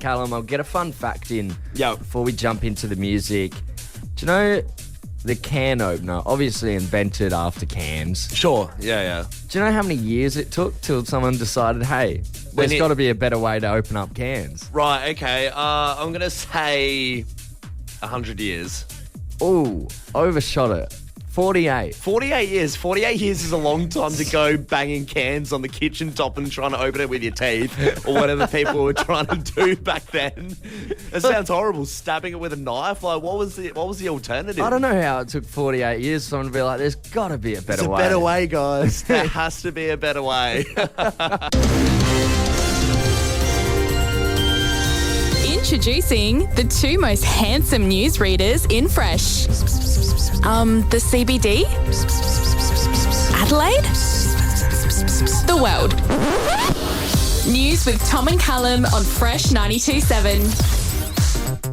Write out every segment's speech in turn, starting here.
Callum, I'll get a fun fact in Yo. before we jump into the music. Do you know the can opener, obviously invented after cans? Sure. Yeah. Do you know how many years it took till someone decided, hey, there's got to be a better way to open up cans? Right, okay. I'm going to say 100 years. Ooh, overshot it. 48. 48 years. 48 years is a long time to go banging cans on the kitchen top and trying to open it with your teeth or whatever people were trying to do back then. It sounds horrible. Stabbing it with a knife. Like, what was the alternative? I don't know how it took 48 years for someone to be like, there's got to be a better way. There's a better way, guys. There has to be a better way. Introducing the two most handsome newsreaders in Fresh. The CBD, Adelaide, the world. News with Tom and Callum on Fresh 92.7.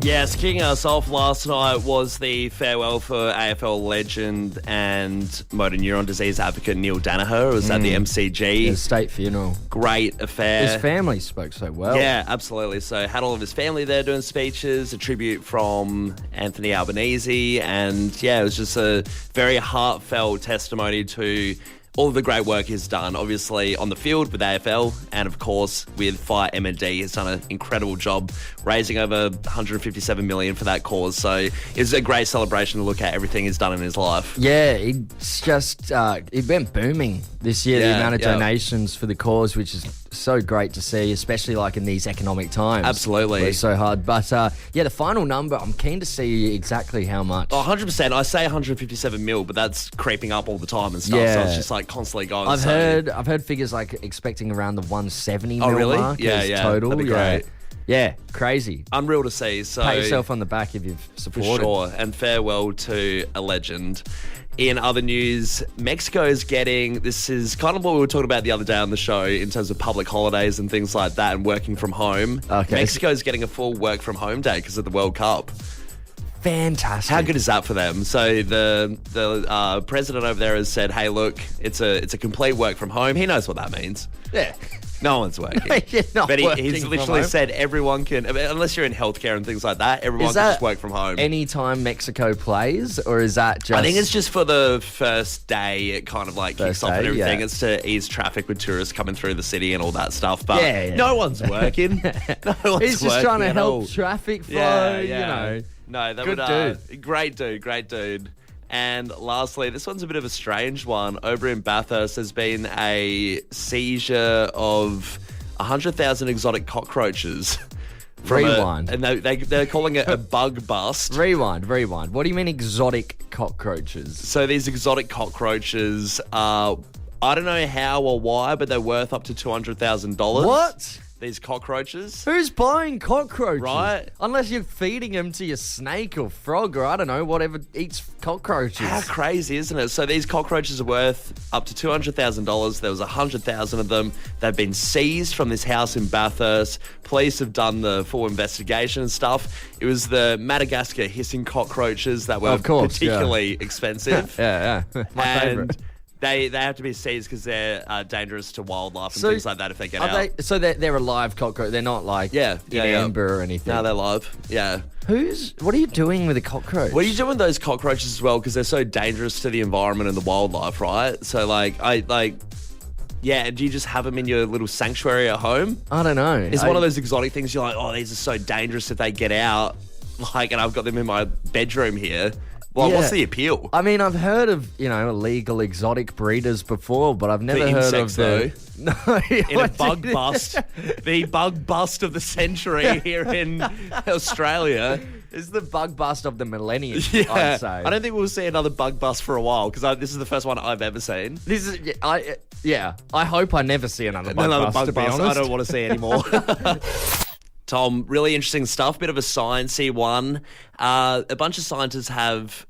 Yes, kicking us off last night was the farewell for AFL legend and motor neuron disease advocate Neil Danaher. It was at the MCG. The state funeral. Great affair. His family spoke so well. Yeah, absolutely. So had all of his family there doing speeches, a tribute from Anthony Albanese, and yeah, it was just a very heartfelt testimony to all of the great work he's done, obviously on the field with AFL and, of course, with Fire M&D. He's done an incredible job raising over $157 million for that cause. So it's a great celebration to look at everything he's done in his life. Yeah, it's just, it went booming this year, the amount of donations for the cause, which is so great to see, especially like in these economic times. Absolutely. It's so hard. But yeah, the final number, I'm keen to see exactly how much. Oh, 100%. I say 157 mil, but that's creeping up all the time and stuff. Yeah. So it's just like constantly going. I've heard figures like expecting around the 170 mil really? mark Yeah, as yeah. total. That'd be great. Yeah, crazy. Unreal to see. So Pat yourself on the back if you've supported. For sure. And farewell to a legend. In other news, Mexico is getting, this is kind of what we were talking about the other day on the show in terms of public holidays and things like that and working from home. Okay. Mexico is getting a full work from home day because of the World Cup. Fantastic. How good is that for them? So the president over there has said, hey, look, it's a complete work from home. He knows what that means. Yeah. No one's working. But he's literally said everyone can, unless you're in healthcare and things like that, everyone can just work from home. Anytime Mexico plays, or is that just... I think it's just for the first day. It kind of like kicks off and everything. Yeah. It's to ease traffic with tourists coming through the city and all that stuff. But Yeah. no one's working. No one's He's just working trying to at help all. traffic flow, Yeah. you know. No, that Good would great dude. And lastly, this one's a bit of a strange one. Over in Bathurst, there's been a seizure of 100,000 exotic cockroaches. Rewind. And they're calling it a bug bust. Rewind. What do you mean exotic cockroaches? So these exotic cockroaches are, I don't know how or why, but they're worth up to $200,000. What? These cockroaches. Who's buying cockroaches? Right. Unless you're feeding them to your snake or frog or I don't know, whatever eats cockroaches. How crazy, isn't it? So these cockroaches are worth up to $200,000. There was 100,000 of them. They've been seized from this house in Bathurst. Police have done the full investigation and stuff. It was the Madagascar hissing cockroaches that were particularly expensive. Yeah. My favourite. They have to be seized because they're dangerous to wildlife and things like that if they get out. So they're a live cockroach. They're not like in amber or anything. No, they're live. Yeah. What are you doing with a cockroach? What are you doing with those cockroaches as well? Because they're so dangerous to the environment and the wildlife, right? So do you just have them in your little sanctuary at home? I don't know. It's one of those exotic things you're like, oh, these are so dangerous if they get out. And I've got them in my bedroom here. Well, what's the appeal? I mean, I've heard of, illegal exotic breeders before, but I've never heard of the... No. In a bug bust. The bug bust of the century here in Australia. It's the bug bust of the millennium, Yeah. I'd say. I don't think we'll see another bug bust for a while because this is the first one I've ever seen. I hope I never see another bug bust, to be honest. I don't want to see anymore. Tom, really interesting stuff. Bit of a sciencey one. A bunch of scientists have,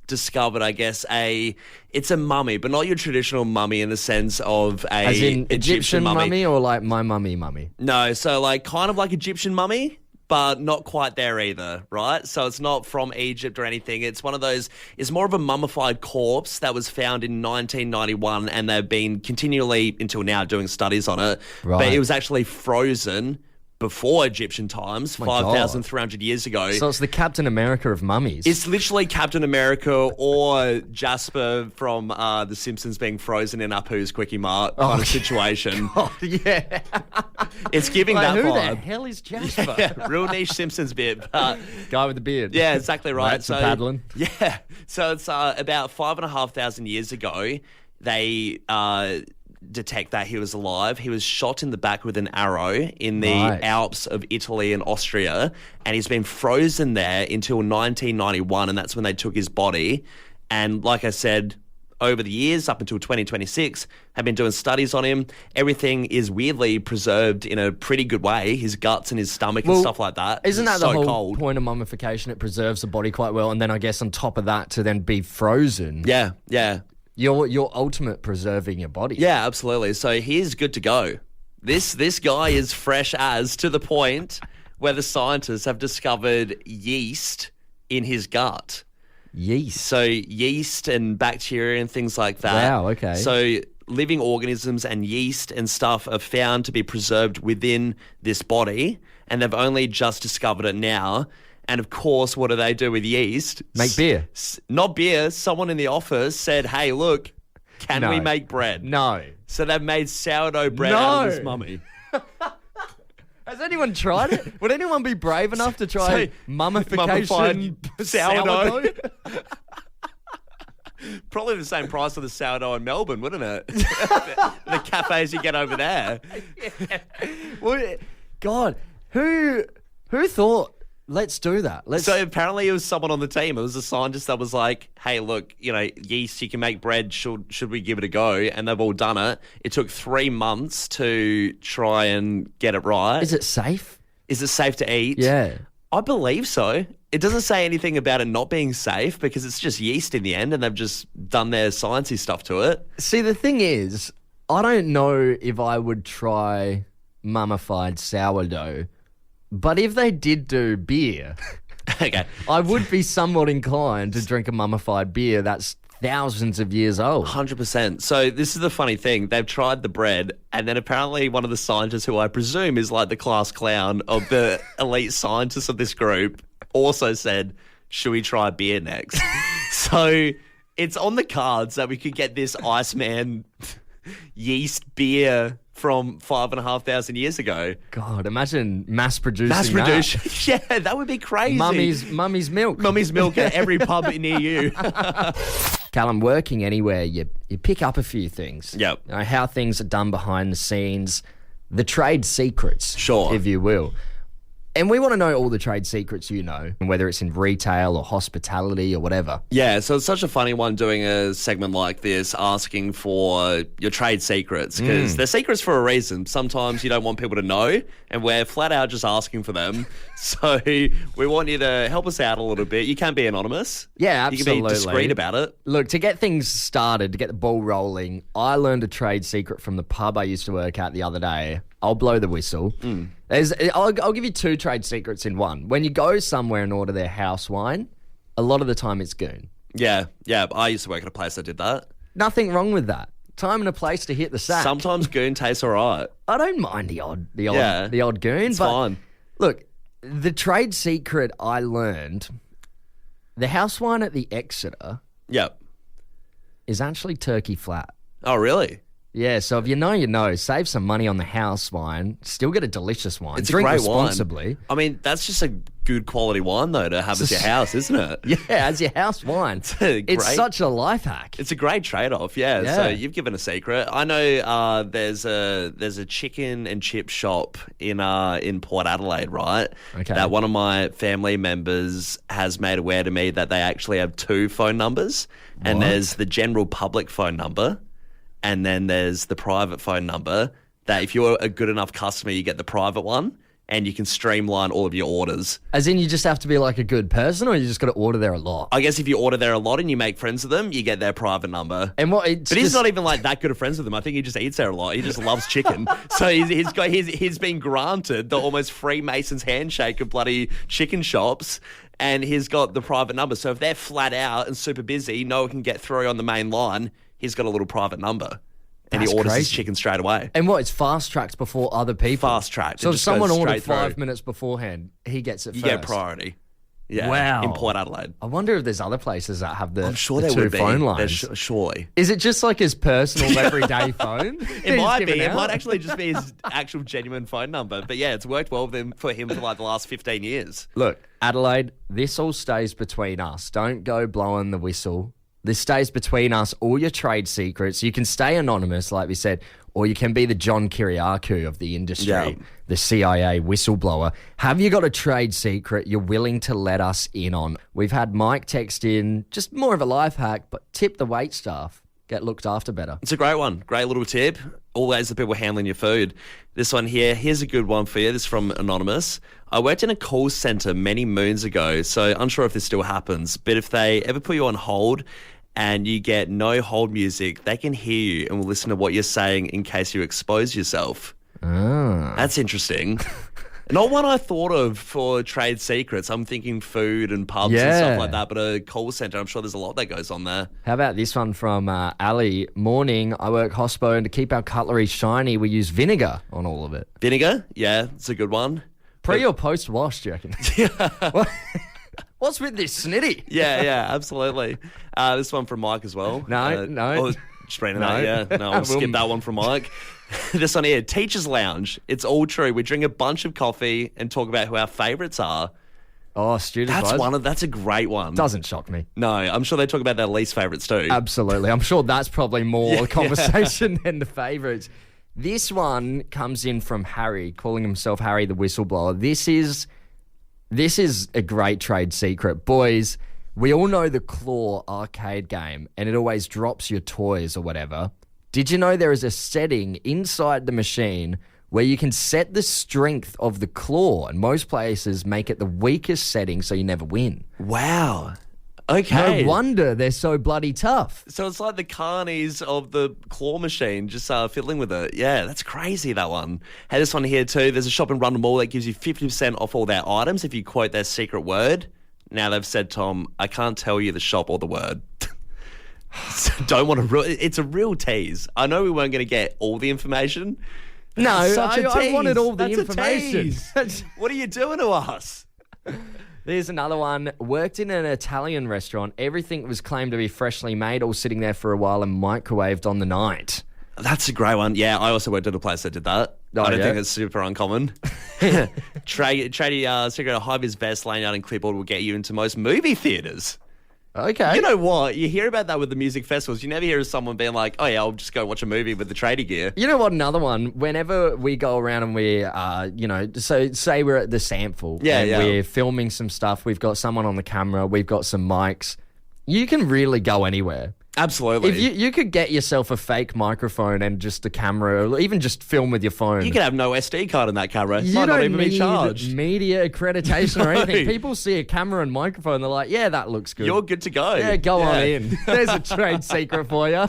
discovered, I guess, it's a mummy, but not your traditional mummy in the sense of a As in Egyptian mummy or like my mummy? No, so kind of like Egyptian mummy, but not quite there either, right? So it's not from Egypt or anything. It's one of those, it's more of a mummified corpse that was found in 1991 and they've been continually, until now, doing studies on it. Right. But it was actually frozen before Egyptian times, My 5,300 years ago. So it's the Captain America of mummies. It's literally Captain America or Jasper from The Simpsons being frozen in Apu's Quickie Mart kind of situation. Oh, yeah. It's giving that who vibe. the hell is Jasper? Yeah, real niche Simpsons bit. But Guy with the beard. yeah, exactly right. Rats and paddling. Yeah. So it's about 5,500 years ago, they detect that he was alive. He was shot in the back with an arrow in the Alps of Italy and Austria, and he's been frozen there until 1991, and that's when they took his body. And like I said, over the years, up until 2026, have been doing studies on him. Everything is weirdly preserved in a pretty good way, his guts and his stomach and stuff like that. Isn't that It's the so whole cold. point of mummification? It preserves the body quite well, and then I guess on top of that, to then be frozen, Yeah, yeah. you're ultimate preserving your body. Yeah, absolutely. So he's good to go. This guy is fresh as, to the point where the scientists have discovered yeast in his gut. Yeast. So yeast and bacteria and things like that. Wow, okay. So living organisms and yeast and stuff are found to be preserved within this body, and they've only just discovered it now. And of course, what do they do with yeast? Make beer. Not beer. Someone in the office said, hey, look, can we make bread? No. So they've made sourdough bread out of this mummy. Has anyone tried it? Would anyone be brave enough to try mummification mummified sourdough? Probably the same price for the sourdough in Melbourne, wouldn't it? The cafes you get over there. Well, God, who thought, let's do that? So apparently it was someone on the team. It was a scientist that was like, hey, look, yeast, you can make bread. Should we give it a go? And they've all done it. It took 3 months to try and get it right. Is it safe? Is it safe to eat? Yeah. I believe so. It doesn't say anything about it not being safe because it's just yeast in the end and they've just done their sciencey stuff to it. See, the thing is, I don't know if I would try mummified sourdough, but if they did do beer, Okay. I would be somewhat inclined to drink a mummified beer that's thousands of years old. 100%. So this is the funny thing. They've tried the bread, and then apparently one of the scientists, who I presume is like the class clown of the elite scientists of this group, also said, should we try beer next? So it's on the cards that we could get this Iceman yeast beer from 5,500 years ago. God, imagine mass producing Mass production. Yeah, that would be crazy. Mummy's milk. Mummy's milk at every pub near you. Callum, working anywhere, you pick up a few things. Yep. You know, how things are done behind the scenes, the trade secrets, Sure. if you will. And we want to know all the trade secrets you know, whether it's in retail or hospitality or whatever. Yeah, so it's such a funny one doing a segment like this, asking for your trade secrets, because they're secrets for a reason. Sometimes you don't want people to know, and we're flat out just asking for them. So we want you to help us out a little bit. You can be anonymous. Yeah, You absolutely. can be discreet about it. Look, to get things started, to get the ball rolling, I learned a trade secret from the pub I used to work at the other day. I'll blow the whistle. I'll give you two trade secrets in one. When you go somewhere and order their house wine, a lot of the time it's goon. Yeah. I used to work at a place that did that. Nothing wrong with that. Time and a place to hit the sack. Sometimes goon tastes all right. I don't mind the odd goon. It's but fine. Look, the trade secret I learned, the house wine at the Exeter Yep. is actually turkey flat. Oh, really? Yeah, so if you know, you know. Save some money on the house wine. Still get a delicious wine. It's Drink a great responsibly. wine. I mean, that's just a good quality wine, though, to have as your house, isn't it? Yeah, as your house wine. It's such a life hack. It's a great trade-off, yeah. So you've given a secret. I know there's a chicken and chip shop in Port Adelaide, right? Okay. That one of my family members has made aware to me that they actually have 2 phone numbers, and there's the general public phone number, and then there's the private phone number. That if you're a good enough customer, you get the private one, and you can streamline all of your orders. As in, you just have to be like a good person, or you just got to order there a lot? I guess if you order there a lot and you make friends with them, you get their private number. And But he's not even like that good of friends with them. I think he just eats there a lot. He just loves chicken. So he's been granted the almost Freemason's handshake of bloody chicken shops, and he's got the private number. So if they're flat out and super busy, no one can get through on the main line, he's got a little private number. and That's he orders his crazy. chicken straight away. And what? It's fast tracked before other people. Fast tracked. So It if just someone goes ordered straight 5 through. minutes beforehand, he gets it You first. get priority. Yeah. Wow. In Port Adelaide. I wonder if there's other places that have the, I'm sure the there two would be. phone There's lines. surely. Is it just like his personal everyday phone? It might be. It might actually just be his actual genuine phone number. But yeah, it's worked well for him for like the last 15 years. Look, Adelaide, this all stays between us. Don't go blowing the whistle. This stays between us, all your trade secrets. You can stay anonymous, like we said, or you can be the John Kiriakou of the industry, Yeah. the CIA whistleblower. Have you got a trade secret you're willing to let us in on? We've had Mike text in, just more of a life hack, but tip the wait staff. Get looked after better. It's a great one. Great little tip. Always the people handling your food. This one here, here's a good one for you. This is from Anonymous. I worked in a call centre many moons ago, so unsure if this still happens, but if they ever put you on hold and you get no hold music, they can hear you and will listen to what you're saying in case you expose yourself. That's interesting. Not one I thought of for trade secrets. I'm thinking food and pubs and Yeah. stuff like that, but a call centre, I'm sure there's a lot that goes on there. How about this one from Ali? Morning, I work hospo, and to keep our cutlery shiny, we use vinegar on all of it. Vinegar? Yeah, it's a good one. Pre or post wash, do you reckon? What's with this snitty? Yeah, absolutely. This one from Mike as well. No. Oh, just reading No. that, yeah. No, I'll skip that one from Mike. This one here, Teacher's Lounge. It's all true. We drink a bunch of coffee and talk about who our favourites are. Oh, student That's a great one. Doesn't shock me. No, I'm sure they talk about their least favourites too. Absolutely. I'm sure that's probably more conversation than the favourites. This one comes in from Harry, calling himself Harry the Whistleblower. This is a great trade secret. Boys, we all know the Claw arcade game, and it always drops your toys or whatever. Did you know there is a setting inside the machine where you can set the strength of the claw, and most places make it the weakest setting so you never win? Wow. Okay. No wonder they're so bloody tough. So it's like the carnies of the claw machine, just fiddling with it. Yeah, that's crazy, that one. Hey, this one here too. There's a shop in Rundle Mall that gives you 50% off all their items if you quote their secret word. Now they've said, Tom, I can't tell you the shop or the word. So don't want to it's a real tease. I know we weren't going to get all the information. but No, that's such a I tease. wanted all the That's a information. tease. What are you doing to us? There's another one. Worked in an Italian restaurant. Everything was claimed to be freshly made, all sitting there for a while and microwaved on the night. That's a great one. Yeah, I also worked at a place that did that. Oh, I don't yeah? think it's super uncommon. Tradie secret, a high-vis vest, lanyard and clipboard will get you into most movie theatres. Okay. You know what? You hear about that with the music festivals. You never hear of someone being like, oh yeah, I'll just go watch a movie with the tradie gear. You know what? Another one. Whenever we go around and we, so say we're at the Sample. Yeah, and yeah. we're filming some stuff. We've got someone on the camera. We've got some mics. You can really go anywhere. Absolutely. If you could get yourself a fake microphone and just a camera, or even just film with your phone. You could have no SD card in that camera. You Might not don't even be need charged. media accreditation or No. anything. People see a camera and microphone, they're like, yeah, that looks good. You're good to go. Yeah, go on Yeah. in. There's a trade secret for you.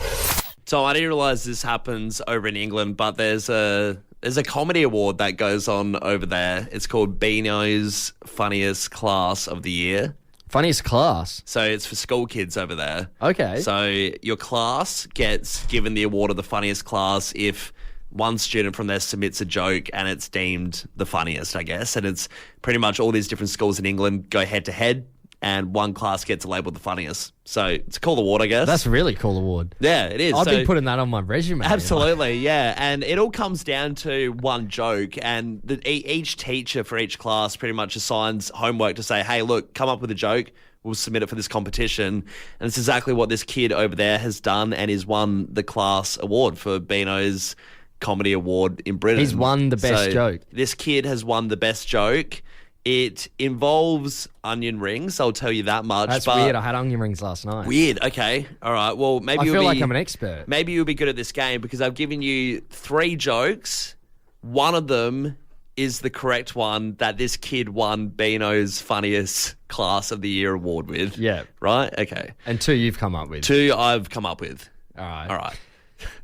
So I didn't realise this happens over in England, but there's a comedy award that goes on over there. It's called Beano's Funniest Class of the Year. Funniest class. So it's for school kids over there. Okay. So your class gets given the award of the funniest class if one student from there submits a joke and it's deemed the funniest, I guess. And it's pretty much all these different schools in England go head to head and one class gets labelled the funniest. So it's a cool award, I guess. That's a really cool award. Yeah, it is. I'd So- be putting that on my resume. Absolutely, yeah. And it all comes down to one joke. And each teacher for each class pretty much assigns homework to say, hey, look, come up with a joke. We'll submit it for this competition. And it's exactly what this kid over there has done and he's won the class award for Beano's Comedy Award in Britain. He's won the best joke. This kid has won the best joke. It involves onion rings, I'll tell you that much. That's but weird. I had onion rings last night. Weird, okay. All right, well, maybe I you'll feel be... like I'm an expert. Maybe you'll be good at this game because I've given you 3 jokes. One of them is the correct one that this kid won Beano's Funniest Class of the Year award with. Yeah. Right? Okay. And 2 you've come up with. 2 I've come up with. All right. All right.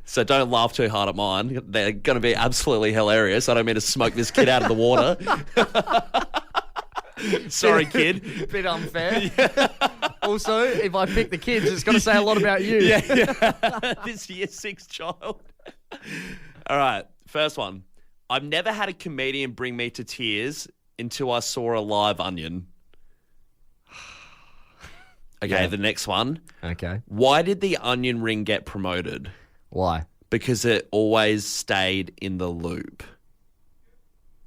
So don't laugh too hard at mine. They're going to be absolutely hilarious. I don't mean to smoke this kid out of the water. Sorry, kid. Bit unfair. Also, if I pick the kids, it's going to say a lot about you. Yeah. This year 6 child. All right, first one. I've never had a comedian bring me to tears until I saw a live onion. Okay, the next one. Okay. Why did the onion ring get promoted? Why? Because it always stayed in the loop.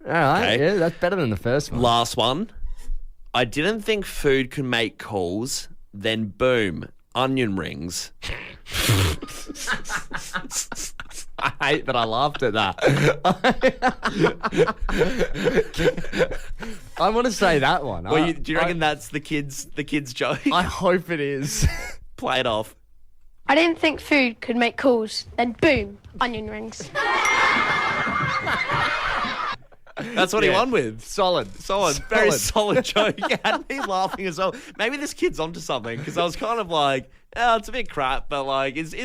All right. Okay. Yeah, that's better than the first one. Last one. I didn't think food could make calls. Then boom, onion rings. I hate that I laughed at that. I want to say that one. Well, do you reckon that's the kids' joke? I hope it is. Play it off. I didn't think food could make calls. Then boom, onion rings. That's what he won with. Solid. Very solid joke. It had me laughing as well. Maybe this kid's onto something because I was kind of like, oh, it's a bit crap, but like, he's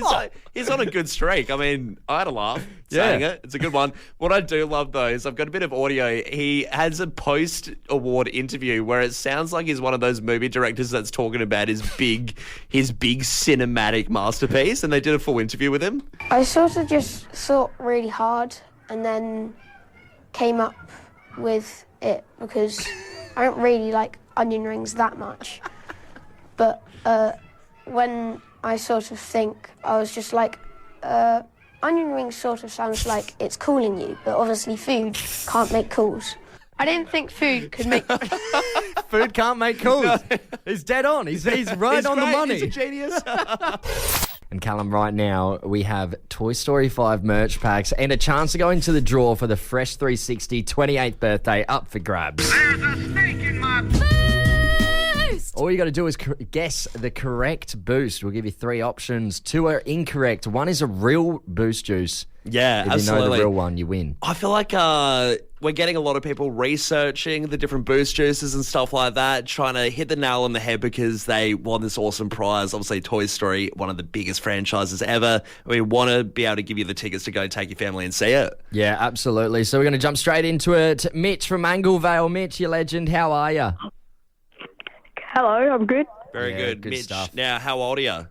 on a good streak. I mean, I had a laugh saying it. It's a good one. What I do love though is I've got a bit of audio. He has a post-award interview where it sounds like he's one of those movie directors that's talking about his big cinematic masterpiece, and they did a full interview with him. I sort of just thought really hard and then came up with it because I don't really like onion rings that much. But when I sort of think, I was just like, onion rings sort of sounds like it's calling you, but obviously food can't make calls. I didn't think food could make... Food can't make calls. He's dead on. He's right on the money. He's a genius. And Callum, right now we have Toy Story 5 merch packs and a chance to go into the draw for the Fresh 360 28th birthday up for grabs. There's a snake in my... BOOST! All you got to do is guess the correct boost. We'll give you 3 options. 2 are incorrect. 1 is a real boost juice. Yeah, If absolutely. you know the real one, you win. I feel like we're getting a lot of people researching the different boost juices and stuff like that, trying to hit the nail on the head because they won this awesome prize. Obviously, Toy Story, one of the biggest franchises ever. We want to be able to give you the tickets to go take your family and see it. Yeah, absolutely. So we're going to jump straight into it. Mitch from Anglevale. Mitch, you legend. How are you? Hello, I'm good. Very Yeah, good. good Mitch, stuff. now, how old are you?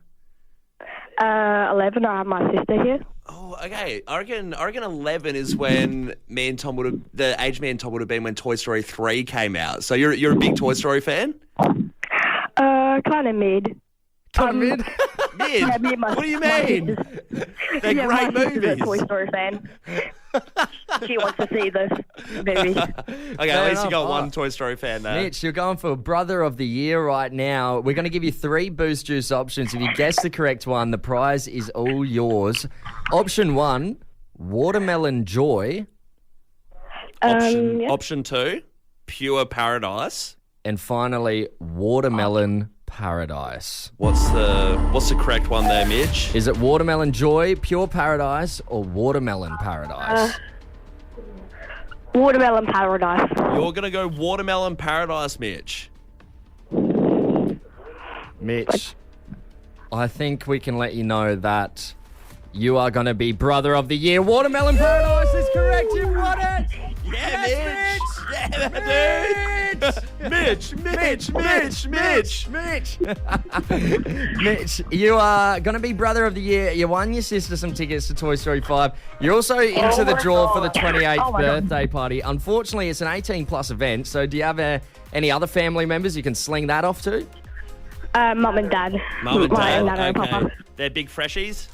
11, I have my sister here. Oh, okay. I reckon 11 is when the age me and Tom would have been when Toy Story 3 came out. So you're a big Toy Story fan? Kind of mid. Mid? Mid? Yeah, me and my- What do you my mean? sister's- They're yeah, my great sister's a movies. Toy Story fan. She wants to see this movie. Okay, at least you got enough. one Toy Story fan there. Mitch, you're going for Brother of the Year right now. We're going to give you 3 boost juice options. If you guess the correct one, the prize is all yours. Option 1, Watermelon Joy. Option 2, Pure Paradise. And finally, Watermelon Paradise. What's the correct one there, Mitch? Is it Watermelon Joy, Pure Paradise, or Watermelon Paradise? Watermelon Paradise. You're going to go Watermelon Paradise, Mitch. Mitch, I think we can let you know that you are going to be Brother of the Year. Watermelon Paradise is correct. You won it. Yeah, Mitch. Yeah, dude. Mitch. Mitch, you are going to be Brother of the Year. You won your sister some tickets to Toy Story 5. You're also into the draw for the 28th birthday party. Unfortunately, it's an 18-plus event, so do you have any other family members you can sling that off to? Mum and Dad. Mum and My Dad. Nana and Okay. Papa. They're big freshies?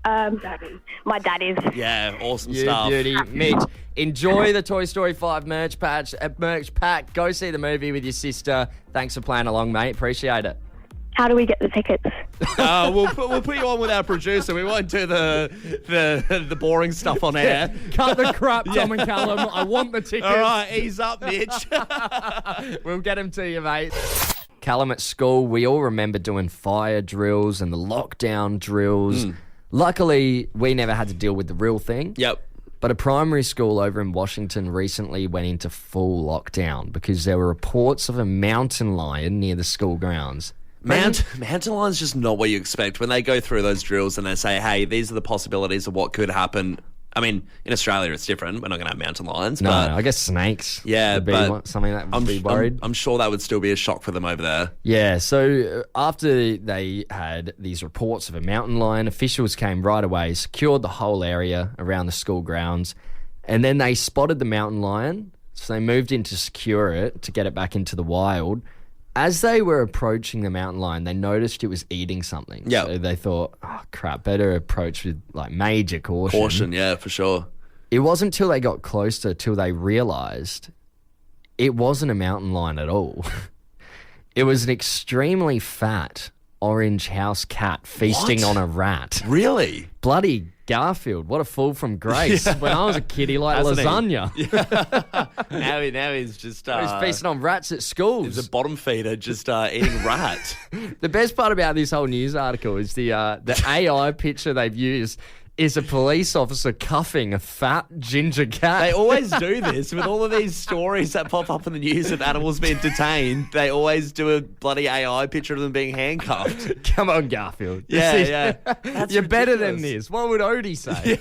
My dad is. Yeah, awesome You stuff. beauty. Mitch, enjoy the Toy Story 5 merch pack. Go see the movie with your sister. Thanks for playing along, mate. Appreciate it. How do we get the tickets? We'll put you on with our producer. We won't do the boring stuff on air. Cut the crap, Tom and Callum. I want the tickets. All right, ease up, Mitch. We'll get him to you, mate. Callum, at school, we all remember doing fire drills and the lockdown drills. Luckily, we never had to deal with the real thing. Yep. But a primary school over in Washington recently went into full lockdown because there were reports of a mountain lion near the school grounds. Mountain lion's just not what you expect. When they go through those drills and they say, hey, these are the possibilities of what could happen, I mean, in Australia it's different. We're not going to have mountain lions. No, but I guess snakes. Yeah, would be but something that would be worried. I'm sure that would still be a shock for them over there. Yeah, so after they had these reports of a mountain lion, officials came right away, secured the whole area around the school grounds, and then they spotted the mountain lion, so they moved in to secure it, to get it back into the wild. As they were approaching the mountain lion, they noticed it was eating something. Yeah. So they thought, oh, crap, better approach with like major caution. Caution, yeah, for sure. It wasn't until they got closer till they realised it wasn't a mountain lion at all. It was an extremely fat orange house cat feasting What? on a rat. Really? Bloody Garfield, what a fall from grace. When I was a kid, he liked Hasn't he? lasagna. Now he's just... He's feasting on rats at schools. He's a bottom feeder just eating rat. The best part about this whole news article is the AI picture they've used is a police officer cuffing a fat ginger cat. They always do this with all of these stories that pop up in the news of animals being detained. They always do a bloody AI picture of them being handcuffed. Come on, Garfield. Yeah. You're better than ridiculous. this. What would Odie say?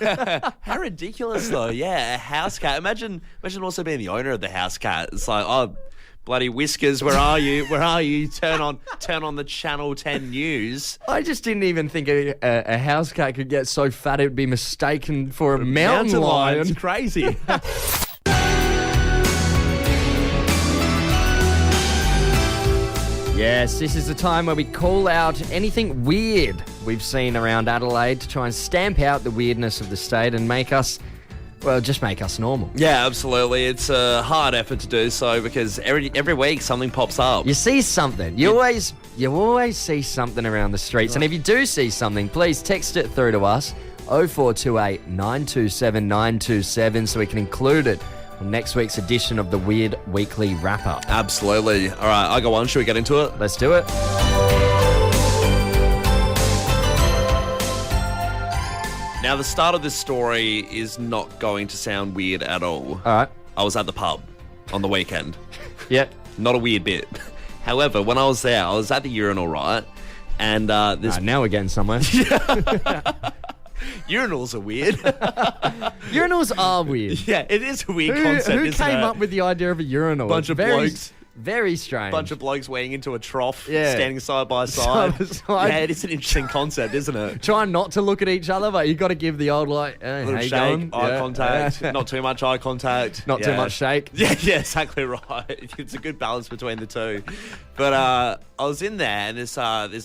How ridiculous, though. Yeah, a house cat. Imagine also being the owner of the house cat. It's like, oh, bloody Whiskers, where are you? Where are you? Turn on the Channel 10 news. I just didn't even think a house cat could get so fat it would be mistaken for a mountain lion. It's crazy. Yes, this is the time where we call out anything weird we've seen around Adelaide to try and stamp out the weirdness of the state and make us normal. Yeah, absolutely. It's a hard effort to do so because every week something pops up. You see something. You always see something around the streets. And if you do see something, please text it through to us, 0428 927 927, so we can include it on next week's edition of the Weird Weekly Wrap-Up. Absolutely. All right, I go on. Should we get into it? Let's do it. Now, the start of this story is not going to sound weird at all. All right. I was at the pub on the weekend. Yep. Not a weird bit. However, when I was there, I was at the urinal, right? And this Now we're getting somewhere. urinals are weird. Urinals are weird. Yeah, it is a weird concept, Who isn't came it? up with the idea of a urinal? Bunch of Very- blokes. Very strange. Bunch of blokes weighing into a trough, Yeah. standing side by side. Side by side. Yeah, it is an interesting concept, isn't it? Trying not to look at each other, but you got to give the old like, hey, Little how you shake, going? eye Yeah. contact, not too much eye contact, Not too much shake. Yeah, exactly right. It's a good balance between the two. But I was in there, and this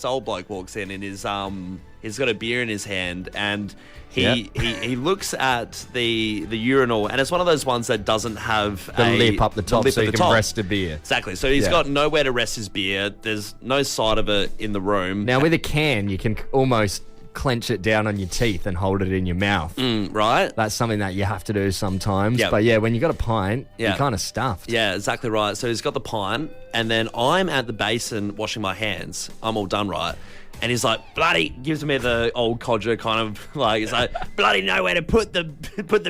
old bloke walks in, and he's got a beer in his hand, and he looks at the urinal, and it's one of those ones that doesn't have The lip up the top lip so at you the can top. rest a beer. Exactly. So he's got nowhere to rest his beer. There's no side of it in the room. Now with a can, you can almost clench it down on your teeth and hold it in your mouth. Right? That's something that you have to do sometimes. Yep. But yeah, when you got a pint, you're kind of stuffed. Yeah, exactly right. So he's got the pint, and then I'm at the basin washing my hands. I'm all done, right? And he's like, bloody, gives me the old codger kind of like, he's like, bloody nowhere to put the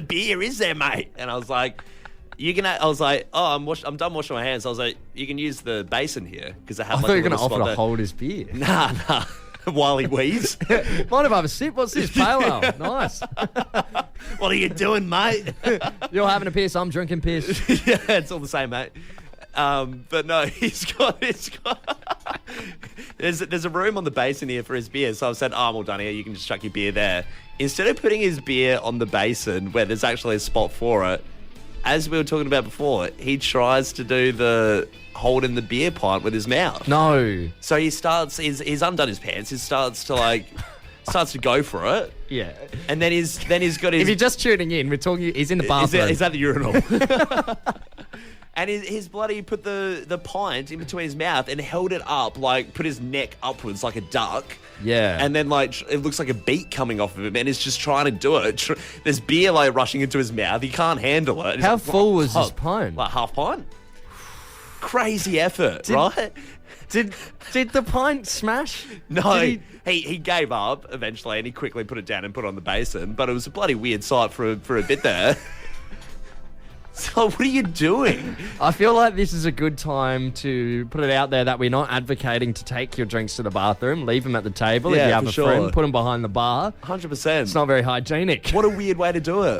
beer, is there, mate? And I was like, I'm done washing my hands. I was like, you can use the basin here because I have I like thought a you were going to little offer spot to there. hold his beer. Nah. While he wheezes. Mind if I have a sip? What's this? Pale ale. Nice. What are you doing, mate? You're having a piss, I'm drinking piss. Yeah, it's all the same, mate. But no, he's got there's a room on the basin here for his beer. So I've said, I'm all done here. You can just chuck your beer there. Instead of putting his beer on the basin where there's actually a spot for it, as we were talking about before, he tries to do the hold in the beer pint with his mouth. No. So he's undone his pants. He starts to go for it. Yeah. And then he's got his. If you're just tuning in, we're talking, he's in the bathroom. He's at the urinal. And his bloody put the pint in between his mouth and held it up, like put his neck upwards like a duck. Yeah. And then like it looks like a beak coming off of him, and he's just trying to do it. There's beer like rushing into his mouth. He can't handle it. How He's like, full was "Oh, his pint? Like half pint. Crazy effort, right? Did the pint smash? No, Did he gave up eventually, and he quickly put it down and put it on the basin. But it was a bloody weird sight for a bit there. So what are you doing? I feel like this is a good time to put it out there that we're not advocating to take your drinks to the bathroom. Leave them at the table. Yeah, if you have for a sure. friend, put them behind the bar. 100%. It's not very hygienic. What a weird way to do it.